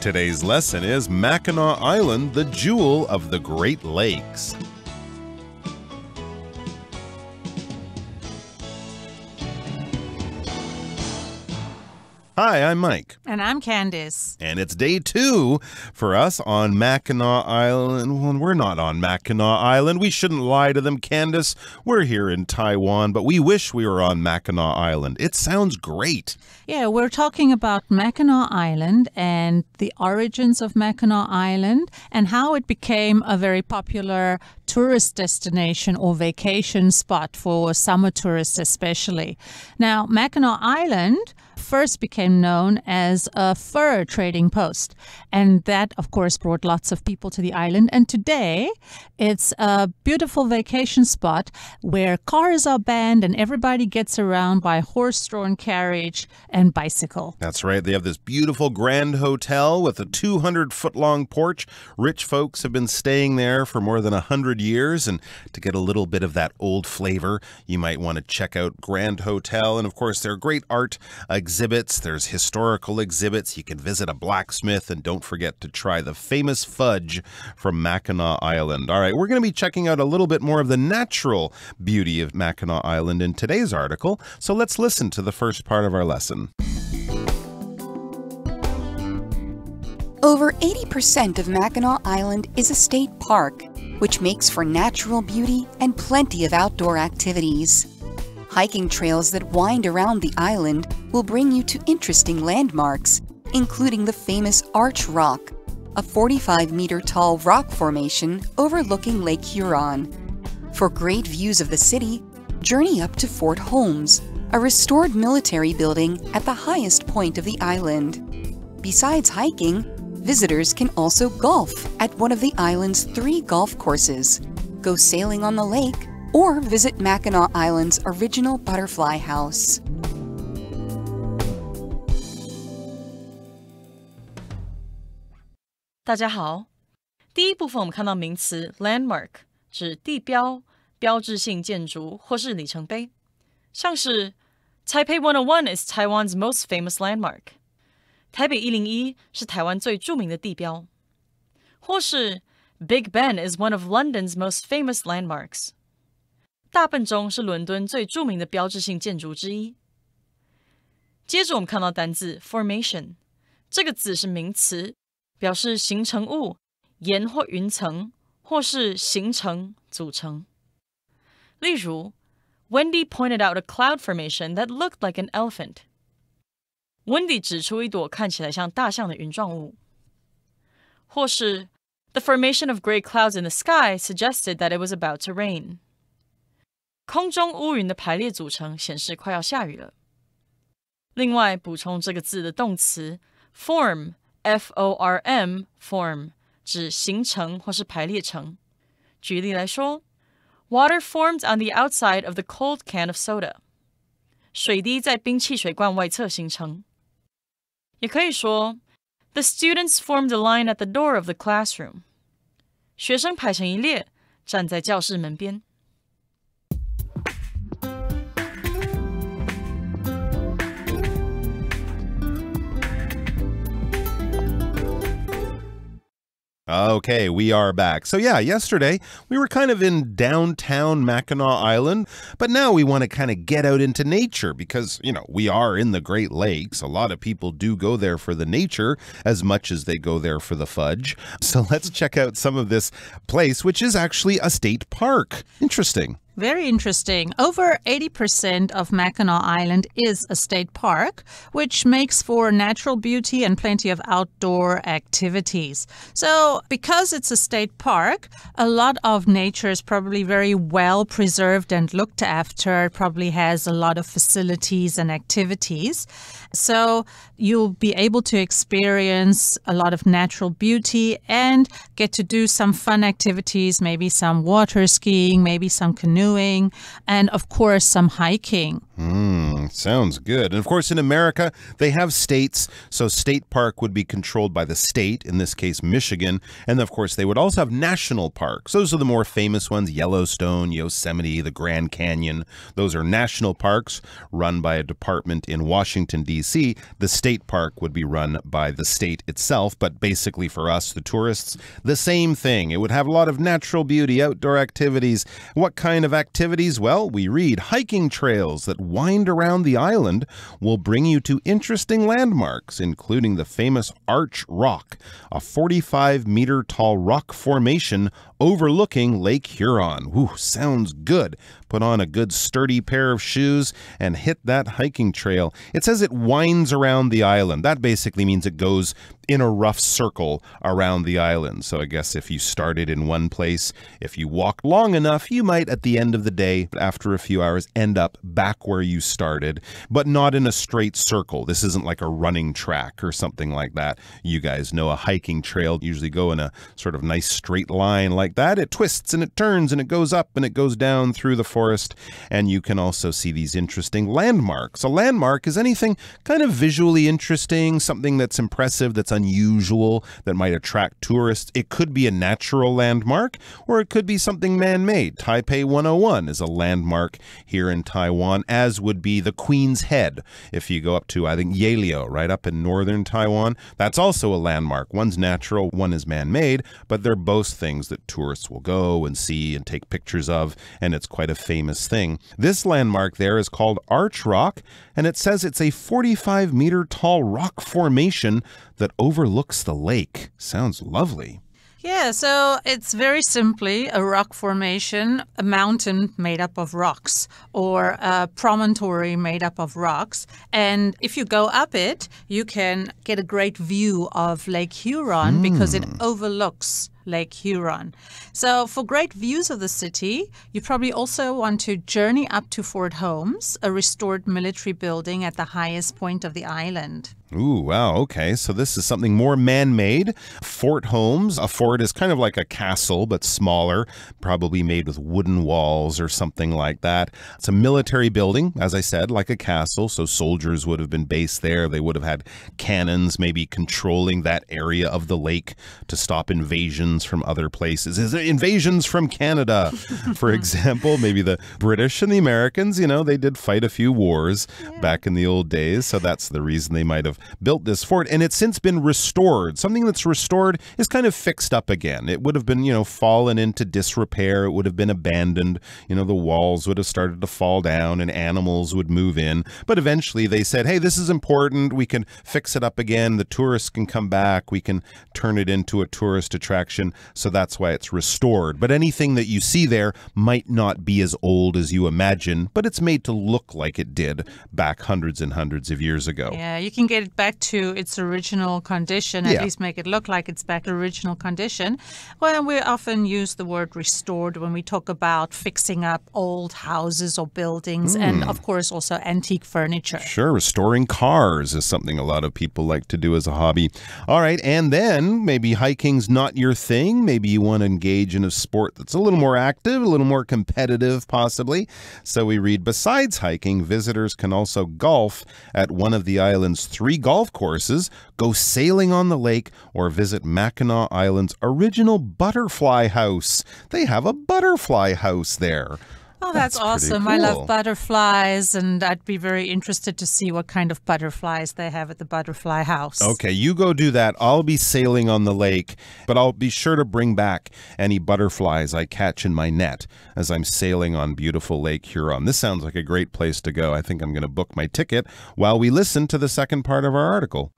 Today's lesson is Mackinac Island, the jewel of the Great Lakes. Hi, I'm Mike. And I'm Candice. And it's day 2 for us on Mackinac Island. Well, we're not on Mackinac Island. We shouldn't lie to them, Candice. We're here in Taiwan, but we wish we were on Mackinac Island. It sounds great. Yeah, we're talking about Mackinac Island and the origins of Mackinac Island and how it became a very popular tourist destination or vacation spot for summer tourists especially. Now, Mackinac Island first became known as a fur trading post. And that, of course, brought lots of people to the island. And today, it's a beautiful vacation spot where cars are banned and everybody gets around by horse-drawn carriage and bicycle. That's right. They have this beautiful grand hotel with a 200-foot-long porch. Rich folks have been staying there for more than 100 years. And to get a little bit of that old flavor, you might want to check out Grand Hotel. And, of course, there are great art exhibits. There's historical exhibits. You can visit a blacksmith, and don't forget to try the famous fudge from Mackinac Island. All right, we're going to be checking out a little bit more of the natural beauty of Mackinac Island in today's article. So let's listen to the first part of our lesson. Over 80% of Mackinac Island is a state park, which makes for natural beauty and plenty of outdoor activities. Hiking trails that wind around the island will bring you to interesting landmarks, including the famous Arch Rock, a 45-meter-tall rock formation overlooking Lake Huron. For great views of the city, journey up to Fort Holmes, a restored military building at the highest point of the island. Besides hiking, visitors can also golf at one of the island's 3 golf courses, go sailing on the lake, or visit Mackinac Island's original butterfly house. 大家好，第一部分我们看到名词 landmark 指地标、标志性建筑或是里程碑，像是 Taipei 101 is Taiwan's most famous landmark. 台北101是台湾最著名的地标，或是 Big Ben is one of London's most famous landmarks. 大笨钟是伦敦最著名的标志性建筑之一。接着我们看到单字 formation， 这个字是名词，表示形成物、岩或云层，或是形成、组成。例如 Wendy pointed out a cloud formation that looked like an elephant. Wendy 指出一朵看起来像大象的云状物。或是 The formation of gray clouds in the sky suggested that it was about to rain. 空中乌云的排列组成显示快要下雨了。另外，补充这个字的动词 form F-O-R-M form 指形成或是排列成。举例来说 Water formed on the outside of the cold can of soda. 水滴在冰汽水罐外侧形成。也可以说 The students formed a line at the door of the classroom. 学生排成一列，站在教室门边。Okay, we are back. So yeah, yesterday we were kind of in downtown Mackinac Island, but now we want to kind of get out into nature because, you know, we are in the Great Lakes. A lot of people do go there for the nature as much as they go there for the fudge. So let's check out some of this place, which is actually a state park. Interesting. Very interesting. Over 80% of Mackinac Island is a state park, which makes for natural beauty and plenty of outdoor activities. So because it's a state park, a lot of nature is probably very well preserved and looked after. It probably has a lot of facilities and activities. So you'll be able to experience a lot of natural beauty and get to do some fun activities, maybe some water skiing, maybe some canoeing. canoeing, and of course some hiking. Sounds good. And of course, in America, they have states. So state park would be controlled by the state, in this case, Michigan. And of course, they would also have national parks. Those are the more famous ones: Yellowstone, Yosemite, the Grand Canyon. Those are national parks run by a department in Washington, D.C. The state park would be run by the state itself. But basically for us, the tourists, the same thing. It would have a lot of natural beauty, outdoor activities. What kind of activities? Well, we read hiking trails that wind around the island will bring you to interesting landmarks, including the famous Arch Rock, a 45-meter tall rock formation overlooking Lake Huron. Ooh, sounds good. Put on a good sturdy pair of shoes and hit that hiking trail. It says it winds around the island. That basically means it goes in a rough circle around the island. So I guess if you started in one place, if you walked long enough, you might at the end of the day, after a few hours, end up back where you started, but not in a straight circle. This isn't like a running track or something like that. You guys know a hiking trail usually go in a sort of nice straight line like that. It twists and it turns and it goes up and it goes down through the forest. And you can also see these interesting landmarks. A landmark is anything kind of visually interesting, something that's impressive, that's unusual, that might attract tourists. It could be a natural landmark, or it could be something man-made. Taipei 101 is a landmark here in Taiwan, as would be the Queen's Head. If you go up to, I think, Yelio, right up in northern Taiwan, that's also a landmark. One's natural, one is man-made, but they're both things that tourists will go and see and take pictures of, and it's quite a famous thing. This landmark there is called Arch Rock, and it says it's a 45-meter tall rock formation that overlooks the lake. Sounds lovely. Yeah, so it's very simply a rock formation, a mountain made up of rocks, or a promontory made up of rocks. And if you go up it, you can get a great view of Lake Huron because it overlooks Lake Huron. So for great views of the city, you probably also want to journey up to Fort Holmes, a restored military building at the highest point of the island. Ooh, wow. Okay. So this is something more man-made. Fort Holmes. A fort is kind of like a castle, but smaller, probably made with wooden walls or something like that. It's a military building, as I said, like a castle. So soldiers would have been based there. They would have had cannons maybe controlling that area of the lake to stop invasions from other places. Is it invasions from Canada, for example? Maybe the British and the Americans, they did fight a few wars back in the old days. So that's the reason they might have built this fort, and it's since been restored. Something that's restored is kind of fixed up again. It would have been, fallen into disrepair. It would have been abandoned. The walls would have started to fall down and animals would move in. But eventually they said, hey, this is important. We can fix it up again. The tourists can come back. We can turn it into a tourist attraction. So that's why it's restored. But anything that you see there might not be as old as you imagine, but it's made to look like it did back hundreds and hundreds of years ago. Yeah, you can get it back to its original condition, at least make it look like it's back to original condition. Well, we often use the word restored when we talk about fixing up old houses or buildings and, of course, also antique furniture. Sure, restoring cars is something a lot of people like to do as a hobby. All right, and then maybe hiking's not your thing. Maybe you want to engage in a sport that's a little more active, a little more competitive, possibly. So we read, besides hiking, visitors can also golf at one of the island's 3 golf courses, go sailing on the lake, or visit Mackinac Island's original butterfly house. They have a butterfly house there. Oh, that's awesome. Cool. I love butterflies, and I'd be very interested to see what kind of butterflies they have at the butterfly house. Okay, you go do that. I'll be sailing on the lake, but I'll be sure to bring back any butterflies I catch in my net as I'm sailing on beautiful Lake Huron. This sounds like a great place to go. I think I'm going to book my ticket while we listen to the second part of our article.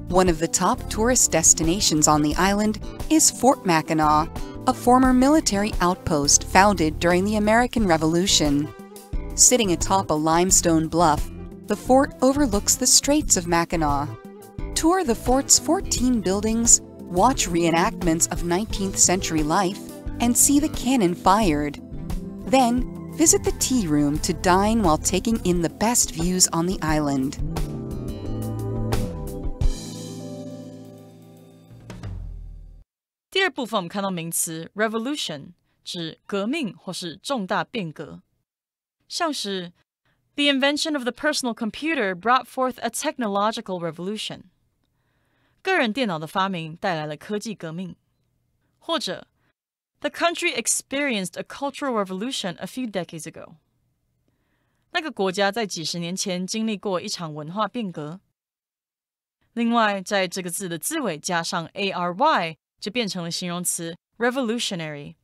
One of the top tourist destinations on the island is Fort Mackinac, a former military outpost founded during the American Revolution. Sitting atop a limestone bluff, the fort overlooks the Straits of Mackinac. Tour the fort's 14 buildings, watch reenactments of 19th century life, and see the cannon fired. Then, visit the tea room to dine while taking in the best views on the island. 部分我们看到名词 revolution 指革命或是重大变革，像是 The invention of the personal computer brought forth a technological revolution. 个人电脑的发明带来了科技革命，或者 The country experienced a cultural revolution a few decades ago. 那个国家在几十年前经历过一场文化变革。另外，在这个字的字尾加上 ary， 就变成了形容词 revolutionary，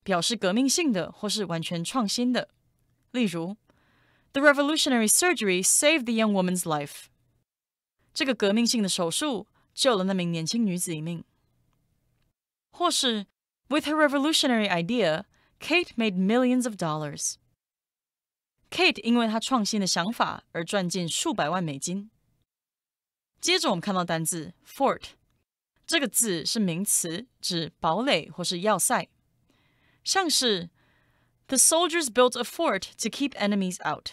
表示革命性的或是完全创新的。例如 The revolutionary surgery saved the young woman's life. 这个革命性的手术救了那名年轻女子一命。或是 With her revolutionary idea, Kate made millions of dollars. Kate 因为她创新的想法而赚进数百万美金。接着我们看到单字 fort， 这个字是名词，指堡垒或是要塞，像是 The soldiers built a fort to keep enemies out.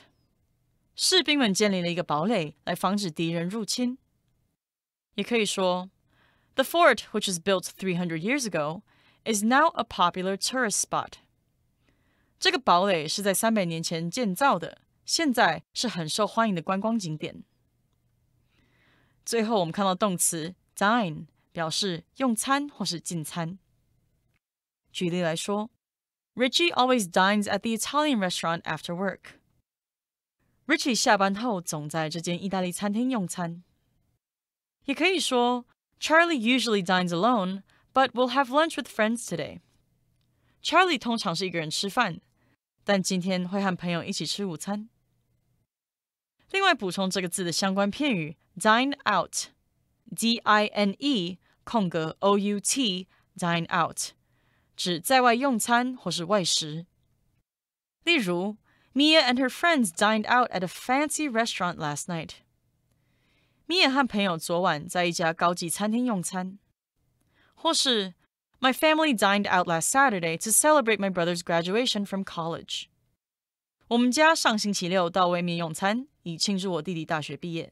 士兵们建立了一个堡垒来防止敌人入侵。也可以说 The fort, which was built 300 years ago, is now a popular tourist spot. 这个堡垒是在300年前建造的，现在是很受欢迎的观光景点。最后我们看到动词 dine， 表示用餐或是进餐。举例来说 Richie always dines at the Italian restaurant after work. Richie 下班后总在这间意大利餐厅用餐。也可以说 Charlie usually dines alone, but will have lunch with friends today. Charlie 通常是一个人吃饭，但今天会和朋友一起吃午餐。另外补充这个字的相关片语 dine out, D-I-N-E, O-U-T, dine out, 指在外用餐或是外食。例如 Mia and her friends dined out at a fancy restaurant last night. Mia 和朋友昨晚在一家高级餐厅用餐。或是 My family dined out last Saturday to celebrate my brother's graduation from college. 我们家上星期六到外面用餐，以庆祝我弟弟大学毕业。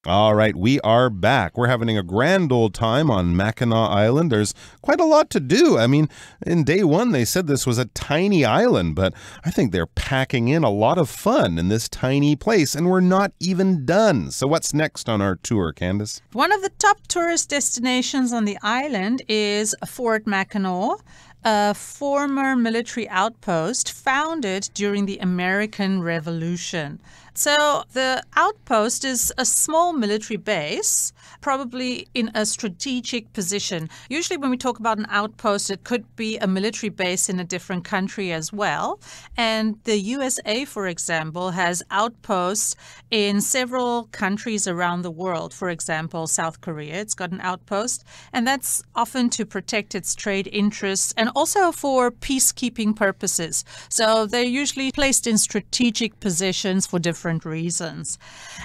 All right, we are back. We're having a grand old time on Mackinac Island. There's quite a lot to do. I mean, in day one, they said this was a tiny island, but I think they're packing in a lot of fun in this tiny place, and we're not even done. So what's next on our tour, Candace? One of the top tourist destinations on the island is Fort Mackinac, a former military outpost founded during the American Revolution. So the outpost is a small military base, probably in a strategic position. Usually when we talk about an outpost, it could be a military base in a different country as well. And the USA, for example, has outposts in several countries around the world. For example, South Korea, it's got an outpost, and that's often to protect its trade interests and also for peacekeeping purposes. So they're usually placed in strategic positions for different reasons.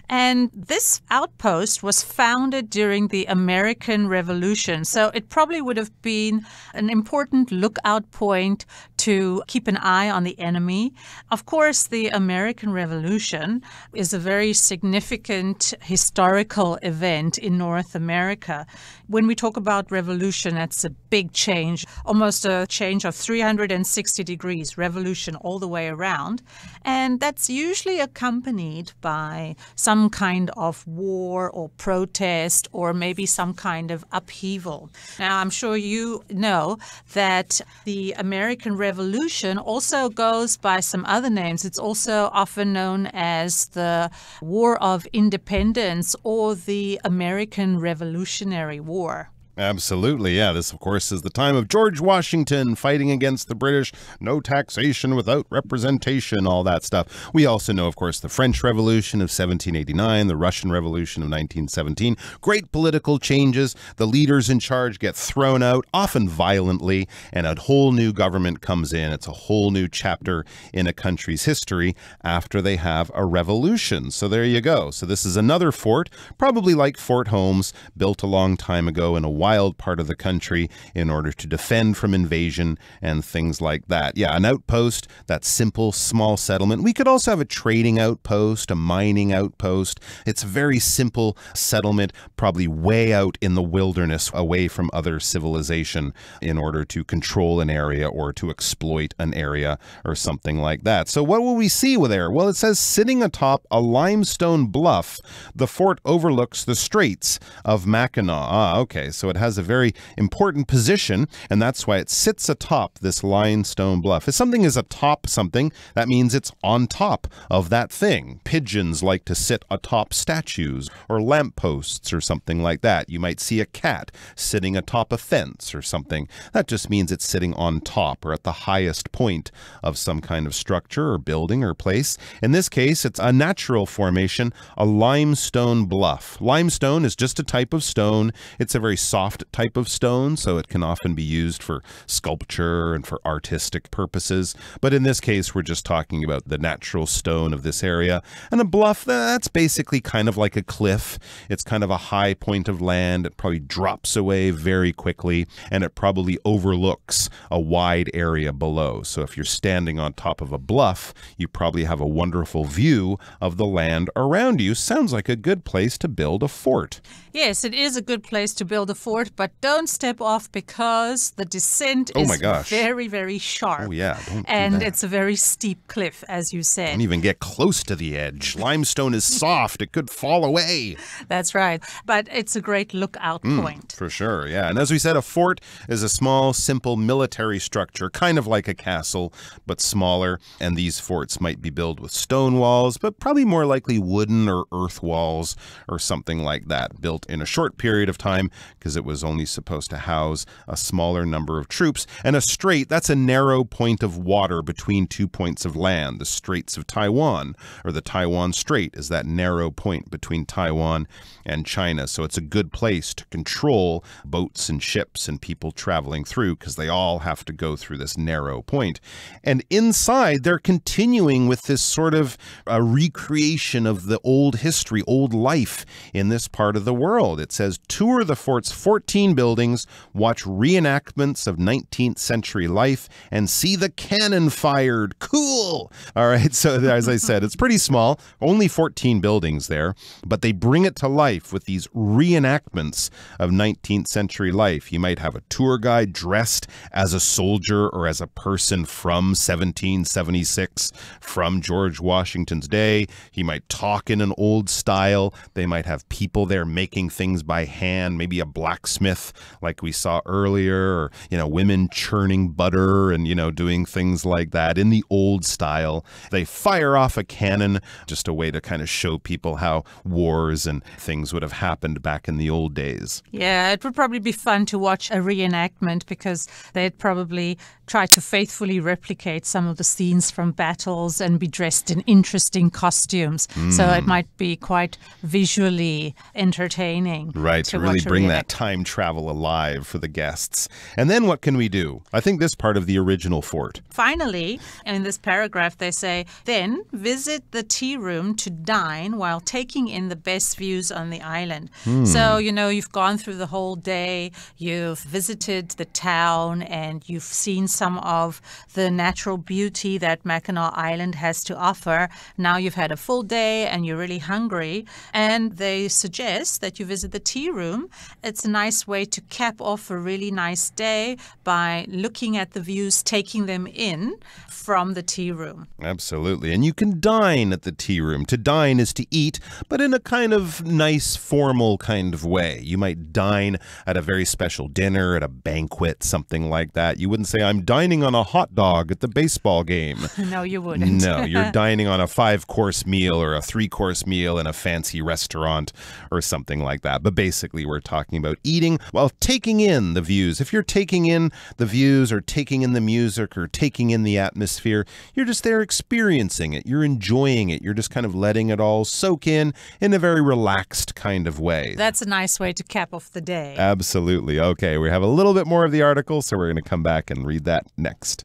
And this outpost was founded during the American Revolution, so it probably would have been an important lookout point to keep an eye on the enemy. Of course, the American Revolution is a very significant historical event in North America. When we talk about revolution, that's a big change, almost a change of 360 degrees, revolution all the way around. And that's usually accompanied by some kind of war or protest or maybe some kind of upheaval. Now, I'm sure you know that the American Revolution also goes by some other names. It's also often known as the War of Independence or the American Revolutionary War. Absolutely, yeah. This, of course, is the time of George Washington fighting against the British. No taxation without representation, all that stuff. We also know, of course, the French Revolution of 1789, the Russian Revolution of 1917. Great political changes. The leaders in charge get thrown out, often violently, and a whole new government comes in. It's a whole new chapter in a country's history after they have a revolution. So there you go. So this is another fort, probably like Fort Holmes, built a long time ago in a wild part of the country in order to defend from invasion and things like that. Yeah, an outpost, that simple, small settlement. We could also have a trading outpost, a mining outpost. It's a very simple settlement, probably way out in the wilderness, away from other civilization in order to control an area or to exploit an area or something like that. So what will we see there? Well, it says sitting atop a limestone bluff, the fort overlooks the Straits of Mackinac. Okay, so it has a very important position, and that's why it sits atop this limestone bluff. If something is atop something, that means it's on top of that thing. Pigeons like to sit atop statues or lampposts or something like that. You might see a cat sitting atop a fence or something. That just means it's sitting on top or at the highest point of some kind of structure or building or place. In this case, it's a natural formation, a limestone bluff. Limestone is just a type of stone. It's a very soft type of stone, so it can often be used for sculpture and for artistic purposes. But in this case, we're just talking about the natural stone of this area. And a bluff, that's basically kind of like a cliff. It's kind of a high point of land. It probably drops away very quickly, and it probably overlooks a wide area below. So if you're standing on top of a bluff, you probably have a wonderful view of the land around you. Sounds like a good place to build a fort. Yes, it is a good place to build a fort, but don't step off because the descent is very, very sharp. Oh, yeah. And it's a very steep cliff, as you said. Don't even get close to the edge. Limestone is soft. It could fall away. That's right. But it's a great lookout point. For sure, yeah. And as we said, a fort is a small, simple military structure, kind of like a castle, but smaller. And these forts might be built with stone walls, but probably more likely wooden or earth walls or something like that, built in a short period of time because it was only supposed to house a smaller number of troops. And a strait, that's a narrow point of water between two points of land. The Straits of Taiwan, or the Taiwan Strait, is that narrow point between Taiwan and China. So it's a good place to control boats and ships and people traveling through because they all have to go through this narrow point. And inside, they're continuing with this sort of a recreation of the old history, old life in this part of the world. It says, tour the fort's 14 buildings, watch reenactments of 19th century life, and see the cannon fired. Cool! All right, so as I said, it's pretty small, only 14 buildings there, but they bring it to life with these reenactments of 19th century life. You might have a tour guide dressed as a soldier or as a person from 1776, from George Washington's day. He might talk in an old style. They might have people there making things by hand, maybe a blacksmith like we saw earlier, or, women churning butter and, doing things like that in the old style. They fire off a cannon, just a way to kind of show people how wars and things would have happened back in the old days. Yeah, it would probably be fun to watch a reenactment because they'd probably try to faithfully replicate some of the scenes from battles and be dressed in interesting costumes. So it might be quite visually entertaining. Right, to really bring that time travel alive for the guests. And then what can we do? I think this part of the original fort. Finally, in this paragraph, they say, then visit the tea room to dine while taking in the best views on the island. So, you've gone through the whole day, you've visited the town, and you've seen some of the natural beauty that Mackinac Island has to offer. Now you've had a full day and you're really hungry, and they suggest that you visit the tea room. It's a nice way to cap off a really nice day by looking at the views, taking them in from the tea room. Absolutely. And you can dine at the tea room. To dine is to eat, but in a kind of nice, formal kind of way. You might dine at a very special dinner, at a banquet, something like that. You wouldn't say, I'm dining on a hot dog at the baseball game. No, you wouldn't. No, you're dining on a 5-course meal or a 3-course meal in a fancy restaurant or something like that. But basically, we're talking about eating while taking in the views. If you're taking in the views or taking in the music or taking in the atmosphere, you're just there experiencing it. You're enjoying it. You're just kind of letting it all soak in a very relaxed kind of way. That's a nice way to cap off the day. Absolutely. Okay, we have a little bit more of the article, so we're going to come back and read that next.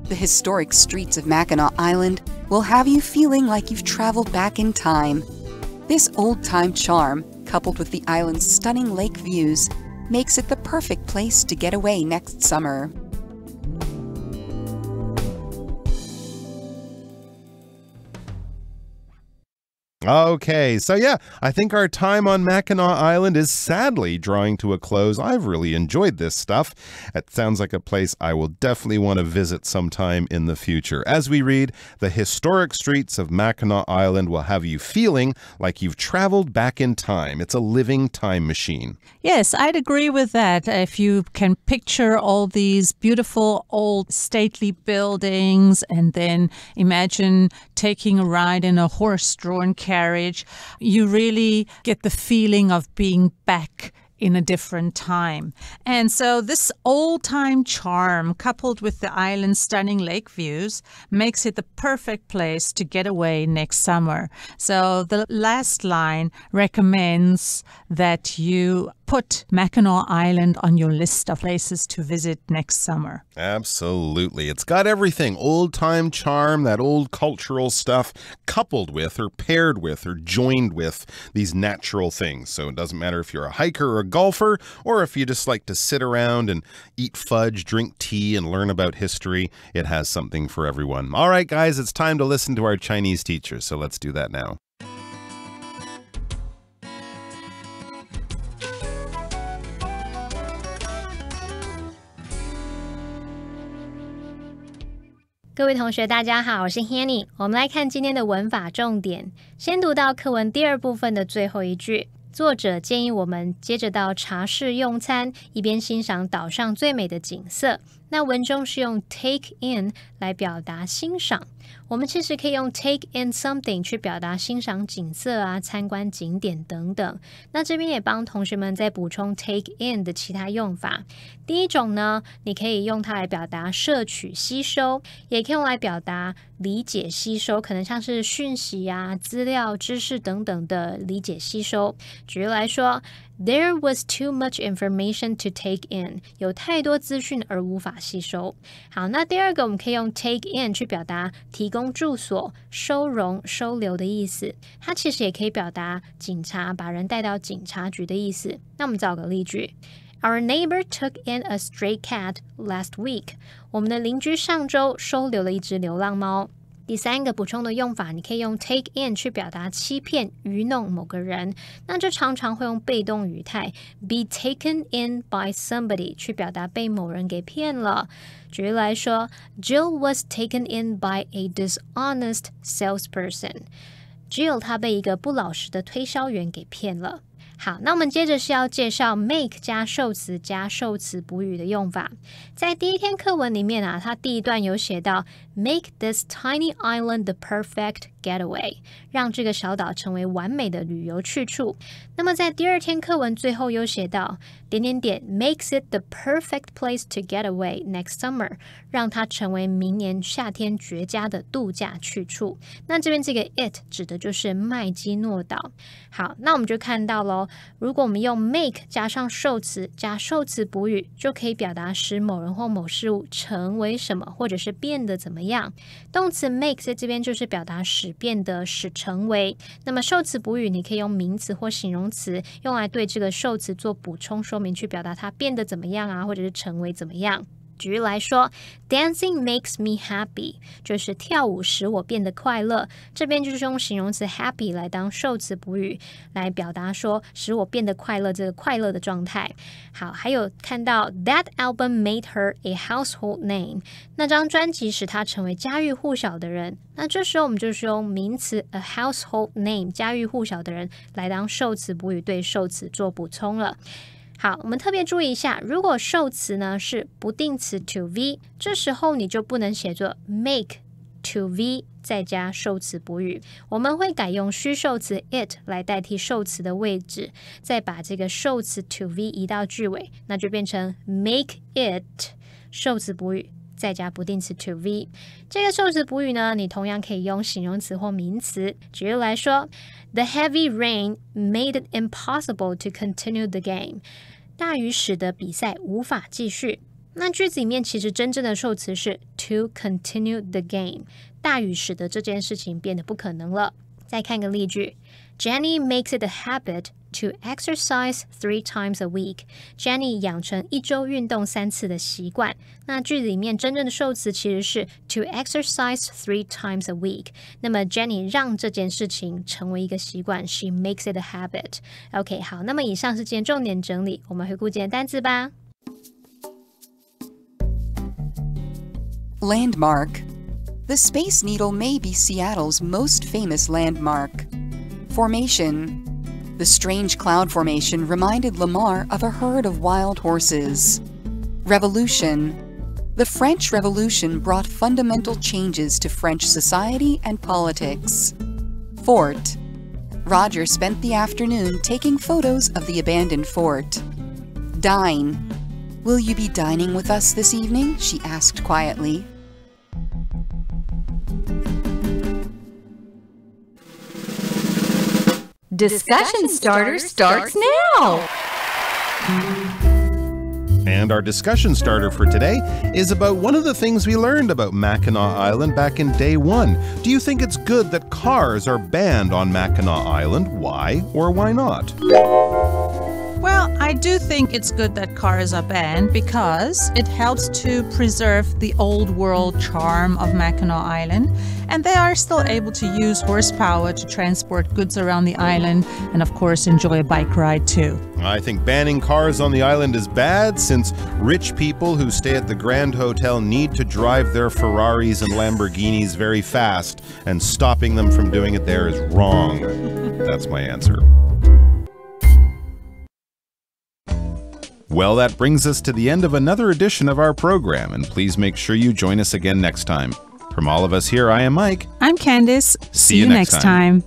The historic streets of Mackinac Island will have you feeling like you've traveled back in time. This old-time charm coupled with the island's stunning lake views, makes it the perfect place to get away next summer. Okay, so yeah, I think our time on Mackinac Island is sadly drawing to a close. I've really enjoyed this stuff. It sounds like a place I will definitely want to visit sometime in the future. As we read, the historic streets of Mackinac Island will have you feeling like you've traveled back in time. It's a living time machine. Yes, I'd agree with that. If you can picture all these beautiful old stately buildings and then imagine taking a ride in a horse-drawn carriage, you really get the feeling of being back in a different time. And so this old-time charm, coupled with the island's stunning lake views, makes it the perfect place to get away next summer. So the last line recommends that you put Mackinac Island on your list of places to visit next summer. Absolutely. It's got everything. Old-time charm, that old cultural stuff, coupled with or paired with or joined with these natural things. So it doesn't matter if you're a hiker or a golfer, or if you just like to sit around and eat fudge, drink tea, and learn about history. It has something for everyone. All right, guys, it's time to listen to our Chinese teacher. So let's do that now. 各位同学大家好，我是 Hanny。 我们来看今天的文法重点。先读到课文第二部分的最后一句，作者建议我们接着到茶室用餐，一边欣赏岛上最美的景色。那文中是用 take in 来表达欣赏，我们其实可以用 take in something 去表达欣赏景色啊、参观景点等等。那这边也帮同学们再补充 take in 的其他用法。第一种呢，你可以用它来表达摄取、吸收，也可以用来表达理解、吸收，可能像是讯息啊、资料、知识等等的理解、吸收。举例来说， There was too much information to take in， 有太多资讯而无法吸收。好，那第二个我们可以用 take in 去表达提供住所、收容、收留的意思，它其实也可以表达警察把人带到警察局的意思。那我们找个例句， Our neighbor took in a stray cat last week， 我们的邻居上周收留了一只流浪猫。第三个补充的用法，你可以用 take in 去表达欺骗、愚弄某个人，那就常常会用被动语态 be taken in by somebody 去表达被某人给骗了。举例来说， Jill was taken in by a dishonest salesperson。 Jill 她被一个不老实的推销员给骗了。好，那我们接着是要介绍 make 加受词加受词补语的用法。在第一天课文里面啊，它第一段有写到 make this tiny island the perfect getaway， 让这个小岛成为完美的旅游去处。那么在第二天课文最后有写到makes it the perfect place to get away next summer， 让它成为明年夏天绝佳的度假去处。那这边这个 it 指的就是麦基诺岛。好，那我们就看到咯，如果我们用 make 加上受词加受词补语，就可以表达使某人或某事物成为什么，或者是变得怎么样。动词 make 在这边就是表达使变得、使成为。那么受词补语你可以用名词或形容词用来对这个受词做补充说明，去表达它变得怎么样啊，或者是成为怎么样。举例来说， Dancing makes me happy， 就是跳舞使我变得快乐。这边就是用形容词 happy 来当受词补语，来表达说使我变得快乐，这个快乐的状态。好，还有看到 That album made her a household name， 那张专辑使她成为家喻户晓的人。那这时候我们就是用名词 a household name， 家喻户晓的人来当受词补语，对受词做补充了。好，我们特别注意一下，如果受词呢是不定词 to V， 这时候你就不能写作 make to V 再加受词补语，我们会改用虚受词 it 来代替受词的位置，再把这个受词 to V 移到句尾，那就变成 make it 受词补语再加不定词 to V。 这个受词补语呢，你同样可以用形容词或名词。举例来说， The heavy rain made it impossible to continue the game， 大雨使得比赛无法继续。那句子里面其实真正的受词是 to continue the game， 大雨使得这件事情变得不可能了。再看个例句， Jenny makes it a habit to exercise 3 times a week. Jenny 养成1周运动3次的习惯。那句子里面真正的受词其实是 to exercise 3 times a week. 那么 Jenny 让这件事情成为一个习惯 She makes it a habit. OK, 好，那么以上是今天重点整理，我们回顾今天单字吧。Landmark. The Space Needle may be Seattle's most famous landmark. Formation. The strange cloud formation reminded Lamar of a herd of wild horses. Revolution. The French Revolution brought fundamental changes to French society and politics. Fort. Roger spent the afternoon taking photos of the abandoned fort. Dine. Will you be dining with us this evening? She asked quietly. Discussion Starter starts now! And our discussion starter for today is about one of the things we learned about Mackinac Island back in day 1. Do you think it's good that cars are banned on Mackinac Island? Why or why not? Well, I do think it's good that cars are banned because it helps to preserve the old world charm of Mackinac Island, and they are still able to use horsepower to transport goods around the island and, of course, enjoy a bike ride too. I think banning cars on the island is bad since rich people who stay at the Grand Hotel need to drive their Ferraris and Lamborghinis very fast, and stopping them from doing it there is wrong. That's my answer. Well, that brings us to the end of another edition of our program, and please make sure you join us again next time. From all of us here, I am Mike. I'm Candice. See you next time.